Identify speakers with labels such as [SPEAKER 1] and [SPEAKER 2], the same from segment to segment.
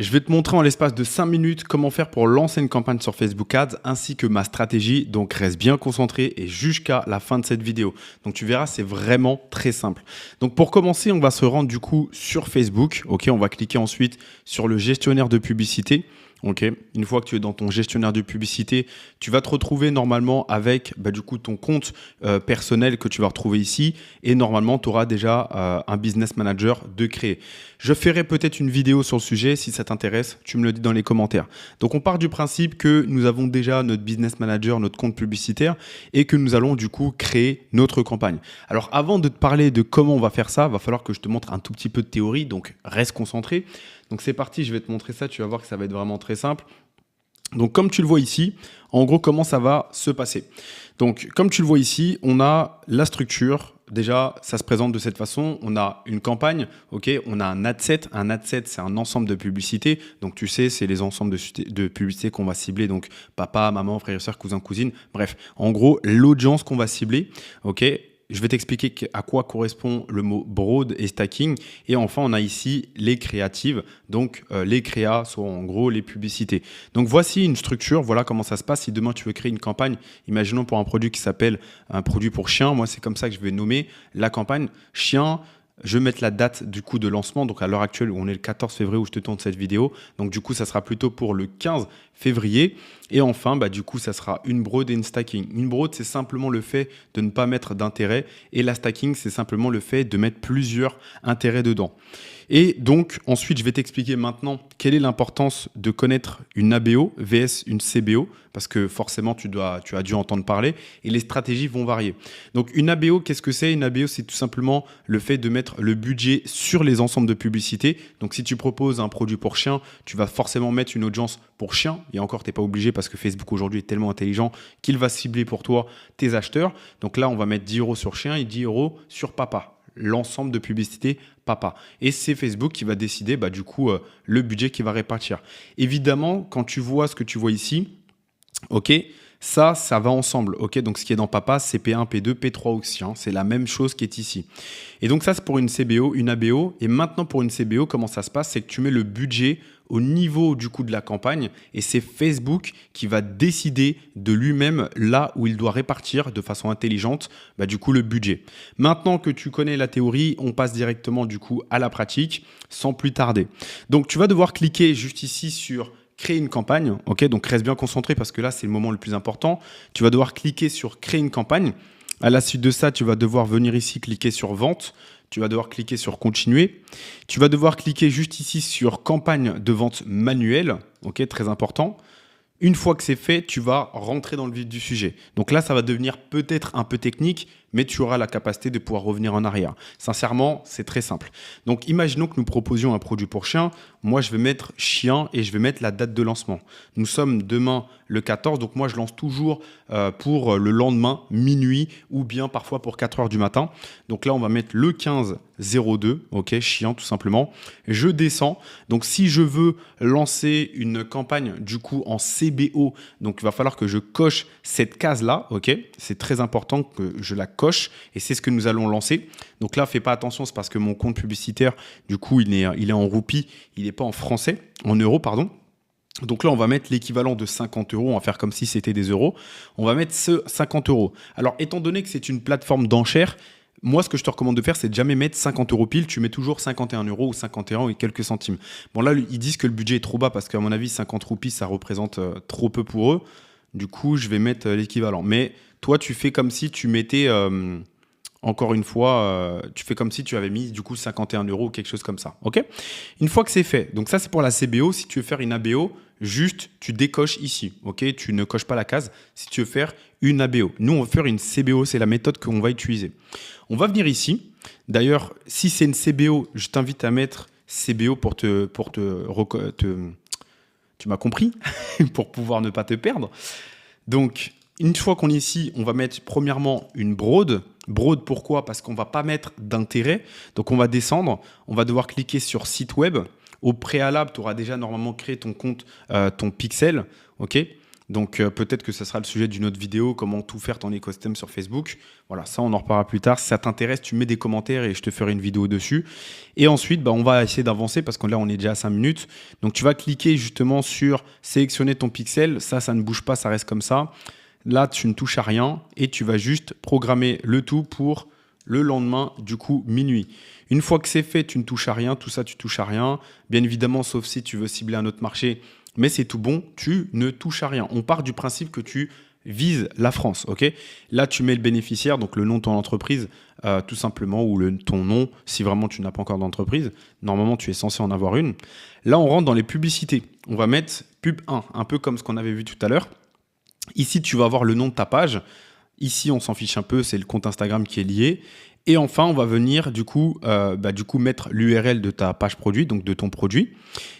[SPEAKER 1] Je vais te montrer en l'espace de 5 minutes comment faire pour lancer une campagne sur Facebook Ads ainsi que ma stratégie. Donc reste bien concentré et jusqu'à la fin de cette vidéo. Donc tu verras, c'est vraiment très simple. Donc pour commencer, on va se rendre du coup sur Facebook. Ok, on va cliquer ensuite sur le gestionnaire de publicité. Ok, une fois que tu es dans ton gestionnaire de publicité, tu vas te retrouver normalement avec du coup ton compte personnel que tu vas retrouver ici et normalement tu auras déjà un business manager de créer. Je ferai peut-être une vidéo sur le sujet si ça t'intéresse, tu me le dis dans les commentaires. Donc on part du principe que nous avons déjà notre business manager, notre compte publicitaire et que nous allons du coup créer notre campagne. Alors avant de te parler de comment on va faire ça, va falloir que je te montre un tout petit peu de théorie, donc reste concentré. Donc c'est parti, je vais te montrer ça, tu vas voir que ça va être vraiment très simple. Donc comme tu le vois ici, en gros comment ça va se passer. Donc comme tu le vois ici, on a la structure. Déjà, ça se présente de cette façon. On a une campagne, ok. On a un ad set. Un ad set, c'est un ensemble de publicités. Donc tu sais, c'est les ensembles de publicités qu'on va cibler. Donc papa, maman, frère, soeur, cousin, cousine. Bref, en gros, l'audience qu'on va cibler, ok. Je vais t'expliquer à quoi correspond le mot broad et stacking. Et enfin, on a ici les créatives. Donc, les créas sont en gros les publicités. Donc, voici une structure. Voilà comment ça se passe. Si demain, tu veux créer une campagne, imaginons pour un produit qui s'appelle un produit pour chien. Moi, c'est comme ça que je vais nommer la campagne chien. Je vais mettre la date du coup de lancement. Donc, à l'heure actuelle, où on est le 14 février où je te tourne cette vidéo. Donc, du coup, ça sera plutôt pour le 15 février. Et enfin, du coup, ça sera une broad et une stacking. Une broad, c'est simplement le fait de ne pas mettre d'intérêt. Et la stacking, c'est simplement le fait de mettre plusieurs intérêts dedans. Et donc, ensuite, je vais t'expliquer maintenant quelle est l'importance de connaître une ABO vs une CBO, parce que forcément, tu as dû entendre parler, et les stratégies vont varier. Donc, une ABO, qu'est-ce que c'est? Une ABO, c'est tout simplement le fait de mettre le budget sur les ensembles de publicité. Donc, si tu proposes un produit pour chien, tu vas forcément mettre une audience pour chien. Et encore, tu n'es pas obligé parce que Facebook aujourd'hui est tellement intelligent qu'il va cibler pour toi tes acheteurs. Donc là, on va mettre 10 € sur chien et 10 € sur papa. L'ensemble de publicité papa. Et c'est Facebook qui va décider du coup le budget qui va répartir. Évidemment, quand tu vois ce que tu vois ici, ok, ça va ensemble. Ok, donc ce qui est dans papa, c'est P1, P2, P3 aussi. Hein, c'est la même chose qui est ici. Et donc ça, c'est pour une CBO, une ABO. Et maintenant, pour une CBO, comment ça se passe? C'est que tu mets le budget au niveau du coup de la campagne et c'est Facebook qui va décider de lui-même là où il doit répartir de façon intelligente du coup le budget. Maintenant que tu connais la théorie, on passe directement du coup à la pratique sans plus tarder. Donc tu vas devoir cliquer juste ici sur créer une campagne, ok, donc reste bien concentré parce que là c'est le moment le plus important. Tu vas devoir cliquer sur créer une campagne. À la suite de ça, tu vas devoir venir ici cliquer sur vente. Tu vas devoir cliquer sur continuer. Tu vas devoir cliquer juste ici sur campagne de vente manuelle. Ok, très important. Une fois que c'est fait, tu vas rentrer dans le vif du sujet. Donc là, ça va devenir peut-être un peu technique, mais tu auras la capacité de pouvoir revenir en arrière. Sincèrement, c'est très simple. Donc, imaginons que nous proposions un produit pour chien. Moi, je vais mettre chien et je vais mettre la date de lancement. Nous sommes demain le 14, donc moi, je lance toujours pour le lendemain, minuit, ou bien parfois pour 4 heures du matin. Donc là, on va mettre le 15-02, ok, chien tout simplement. Je descends. Donc, si je veux lancer une campagne du coup en CBO, donc il va falloir que je coche cette case-là, ok. C'est très important que je la coche et c'est ce que nous allons lancer. Donc là, fais pas attention, c'est parce que mon compte publicitaire, du coup, il est en roupie, il n'est pas en français, en euros, pardon. Donc là, on va mettre l'équivalent de 50 €. On va faire comme si c'était des euros. On va mettre ce 50 €. Alors, étant donné que c'est une plateforme d'enchères, moi, ce que je te recommande de faire, c'est de jamais mettre 50 € pile. Tu mets toujours 51 € ou 51 € et quelques centimes. Bon, là, ils disent que le budget est trop bas parce qu'à mon avis, 50 roupies, ça représente trop peu pour eux. Du coup, je vais mettre l'équivalent. Mais toi, tu fais comme si tu mettais... encore une fois, tu fais comme si tu avais mis du coup 51 € ou quelque chose comme ça. Ok. Une fois que c'est fait, donc ça c'est pour la CBO. Si tu veux faire une ABO, juste tu décoches ici. Ok. Tu ne coches pas la case. Si tu veux faire une ABO, nous on va faire une CBO. C'est la méthode qu'on va utiliser. On va venir ici. D'ailleurs, si c'est une CBO, je t'invite à mettre CBO tu m'as compris, pour pouvoir ne pas te perdre. Donc une fois qu'on est ici, on va mettre premièrement une broad. Broad, pourquoi? Parce qu'on ne va pas mettre d'intérêt. Donc, on va descendre. On va devoir cliquer sur site web. Au préalable, tu auras déjà normalement créé ton compte, ton pixel. OK? Donc peut-être que ça sera le sujet d'une autre vidéo, comment tout faire ton écosystème sur Facebook. Voilà, ça on en reparlera plus tard. Si ça t'intéresse, tu mets des commentaires et je te ferai une vidéo dessus. Et ensuite, on va essayer d'avancer parce que là on est déjà à 5 minutes. Donc tu vas cliquer justement sur sélectionner ton pixel. Ça ne bouge pas, ça reste comme ça. Là, tu ne touches à rien et tu vas juste programmer le tout pour le lendemain, du coup, minuit. Une fois que c'est fait, tu ne touches à rien. Tout ça, tu touches à rien. Bien évidemment, sauf si tu veux cibler un autre marché. Mais c'est tout bon, tu ne touches à rien. On part du principe que tu vises la France. Ok. Là, tu mets le bénéficiaire, donc le nom de ton entreprise, tout simplement, ou ton nom, si vraiment tu n'as pas encore d'entreprise. Normalement, tu es censé en avoir une. Là, on rentre dans les publicités. On va mettre pub 1, un peu comme ce qu'on avait vu tout à l'heure. Ici, tu vas avoir le nom de ta page. Ici, on s'en fiche un peu, c'est le compte Instagram qui est lié. Et enfin, on va venir du coup mettre l'URL de ta page produit, donc de ton produit.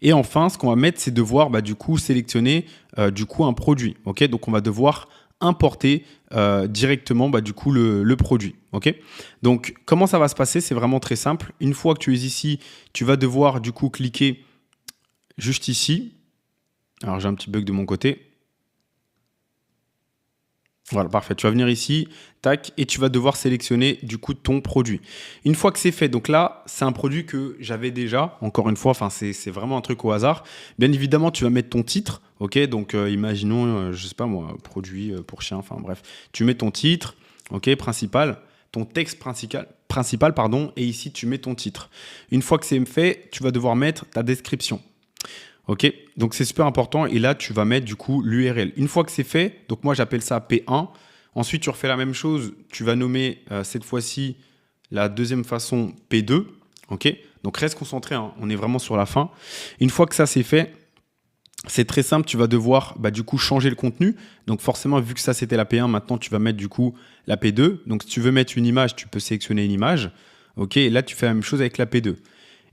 [SPEAKER 1] Et enfin, ce qu'on va mettre, c'est devoir sélectionner un produit. Okay, donc, on va devoir importer directement le produit. Okay, donc, comment ça va se passer? C'est vraiment très simple. Une fois que tu es ici, tu vas devoir cliquer juste ici. Alors, j'ai un petit bug de mon côté. Voilà, parfait. Tu vas venir ici, tac, et tu vas devoir sélectionner ton produit. Une fois que c'est fait, donc là, c'est un produit que j'avais déjà, encore une fois, c'est vraiment un truc au hasard. Bien évidemment, tu vas mettre ton titre, ok? Donc, imaginons, je sais pas moi, produit pour chien, enfin bref. Tu mets ton titre, ok, principal, ton texte principal, pardon, et ici, tu mets ton titre. Une fois que c'est fait, tu vas devoir mettre ta description. Ok, donc c'est super important et là tu vas mettre l'URL. Une fois que c'est fait, donc moi j'appelle ça P1. Ensuite tu refais la même chose, tu vas nommer cette fois-ci la deuxième façon P2. Ok, donc reste concentré, hein, on est vraiment sur la fin. Une fois que ça c'est fait, c'est très simple, tu vas devoir changer le contenu. Donc forcément vu que ça c'était la P1, maintenant tu vas mettre la P2. Donc si tu veux mettre une image, tu peux sélectionner une image. Ok, et là tu fais la même chose avec la P2.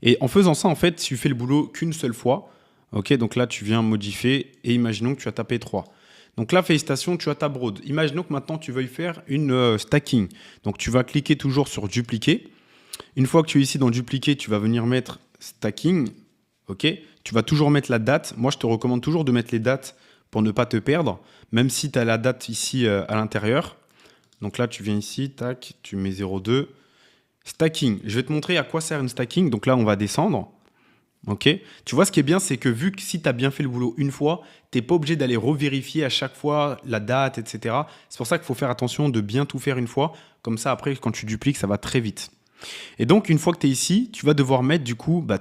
[SPEAKER 1] Et en faisant ça en fait, tu fais le boulot qu'une seule fois. Ok, donc là, tu viens modifier et imaginons que tu as tapé 3. Donc là, félicitations, tu as ta broad. Imaginons que maintenant, tu veuilles faire une stacking. Donc, tu vas cliquer toujours sur dupliquer. Une fois que tu es ici dans dupliquer, tu vas venir mettre stacking. Ok, tu vas toujours mettre la date. Moi, je te recommande toujours de mettre les dates pour ne pas te perdre, même si tu as la date ici à l'intérieur. Donc là, tu viens ici, tac, tu mets 0,2. Stacking. Je vais te montrer à quoi sert une stacking. Donc là, on va descendre. Ok, tu vois, ce qui est bien, c'est que vu que si tu as bien fait le boulot une fois, tu n'es pas obligé d'aller revérifier à chaque fois la date, etc. C'est pour ça qu'il faut faire attention de bien tout faire une fois. Comme ça, après, quand tu dupliques, ça va très vite. Et donc, une fois que tu es ici, tu vas devoir mettre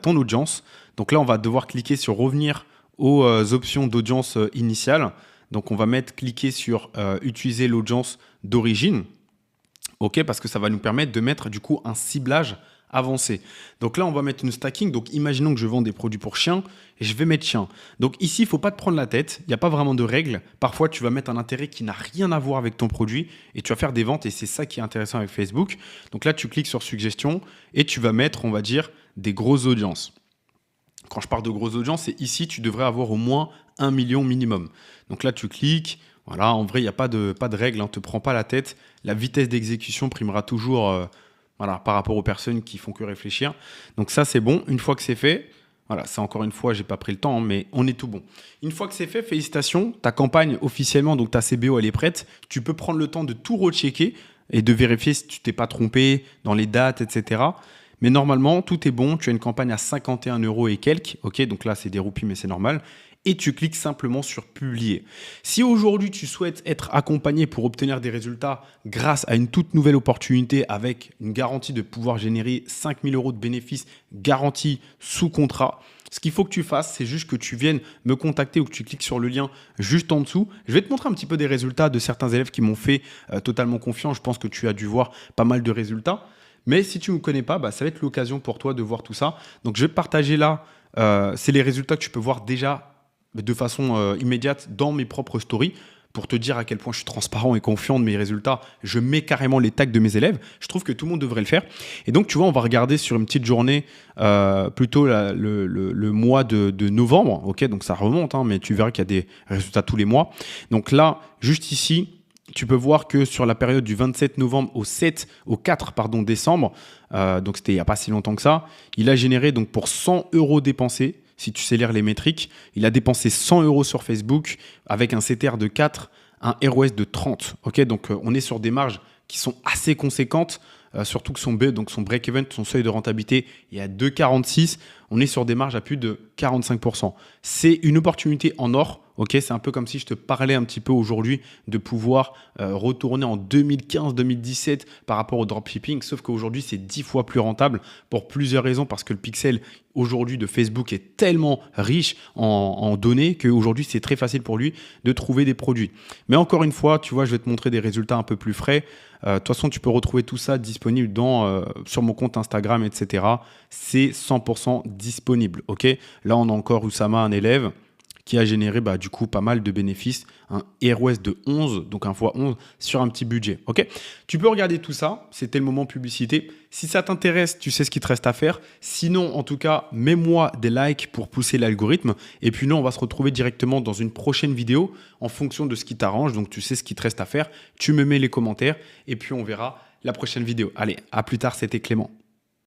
[SPEAKER 1] ton audience. Donc là, on va devoir cliquer sur revenir aux options d'audience initiale. Donc, on va cliquer sur utiliser l'audience d'origine. Ok, parce que ça va nous permettre de mettre un ciblage avancé. Donc là, on va mettre une stacking. Donc, imaginons que je vends des produits pour chiens et je vais mettre chien. Donc ici, il ne faut pas te prendre la tête. Il n'y a pas vraiment de règles. Parfois, tu vas mettre un intérêt qui n'a rien à voir avec ton produit et tu vas faire des ventes et c'est ça qui est intéressant avec Facebook. Donc là, tu cliques sur suggestion et tu vas mettre, on va dire, des grosses audiences. Quand je parle de grosses audiences, c'est ici, tu devrais avoir au moins 1 million minimum. Donc là, tu cliques. Voilà, en vrai, il n'y a pas de règles. Ne te prends pas la tête. La vitesse d'exécution primera toujours... par rapport aux personnes qui font que réfléchir. Donc ça, c'est bon. Une fois que c'est fait, voilà, ça encore une fois, j'ai pas pris le temps, hein, mais on est tout bon. Une fois que c'est fait, félicitations, ta campagne officiellement, donc ta CBO, elle est prête. Tu peux prendre le temps de tout rechecker et de vérifier si tu t'es pas trompé dans les dates, etc. Mais normalement, tout est bon. Tu as une campagne à 51 € et quelques. Ok, donc là, c'est des roupies, mais c'est normal. Et tu cliques simplement sur publier. Si aujourd'hui tu souhaites être accompagné pour obtenir des résultats grâce à une toute nouvelle opportunité avec une garantie de pouvoir générer 5 000 € de bénéfices garantis sous contrat, ce qu'il faut que tu fasses, c'est juste que tu viennes me contacter ou que tu cliques sur le lien juste en dessous. Je vais te montrer un petit peu des résultats de certains élèves qui m'ont fait totalement confiance. Je pense que tu as dû voir pas mal de résultats. Mais si tu ne me connais pas, ça va être l'occasion pour toi de voir tout ça. Donc je vais partager là, c'est les résultats que tu peux voir déjà de façon immédiate dans mes propres stories pour te dire à quel point je suis transparent et confiant de mes résultats. Je mets carrément les tags de mes élèves. Je trouve que tout le monde devrait le faire. Et donc, tu vois, on va regarder sur une petite journée, plutôt le mois de novembre. Ok, donc ça remonte, hein, mais tu verras qu'il y a des résultats tous les mois. Donc là, juste ici, tu peux voir que sur la période du 27 novembre au 4 décembre, donc c'était il n'y a pas si longtemps que ça, il a généré donc pour 100 € dépensés, si tu sais lire les métriques. Il a dépensé 100 € sur Facebook avec un CTR de 4, un ROS de 30. Ok, donc on est sur des marges qui sont assez conséquentes. Surtout que son break-even, son seuil de rentabilité est à 2,46. On est sur des marges à plus de 45%. C'est une opportunité en or. Ok, c'est un peu comme si je te parlais un petit peu aujourd'hui de pouvoir retourner en 2015-2017 par rapport au dropshipping. Sauf qu'aujourd'hui, c'est 10 fois plus rentable pour plusieurs raisons. Parce que le pixel aujourd'hui de Facebook est tellement riche en données qu'aujourd'hui, c'est très facile pour lui de trouver des produits. Mais encore une fois, tu vois, je vais te montrer des résultats un peu plus frais. De toute façon, tu peux retrouver tout ça disponible sur mon compte Instagram, etc. C'est 100% disponible. Ok, là, on a encore Oussama, un élève qui a généré du coup pas mal de bénéfices, un ROS de 11, donc un fois 11 sur un petit budget. Ok, tu peux regarder tout ça, c'était le moment publicité. Si ça t'intéresse, tu sais ce qu'il te reste à faire. Sinon, en tout cas, mets-moi des likes pour pousser l'algorithme. Et puis nous, on va se retrouver directement dans une prochaine vidéo en fonction de ce qui t'arrange. Donc tu sais ce qu'il te reste à faire, tu me mets les commentaires et puis on verra la prochaine vidéo. Allez, à plus tard, c'était Clément.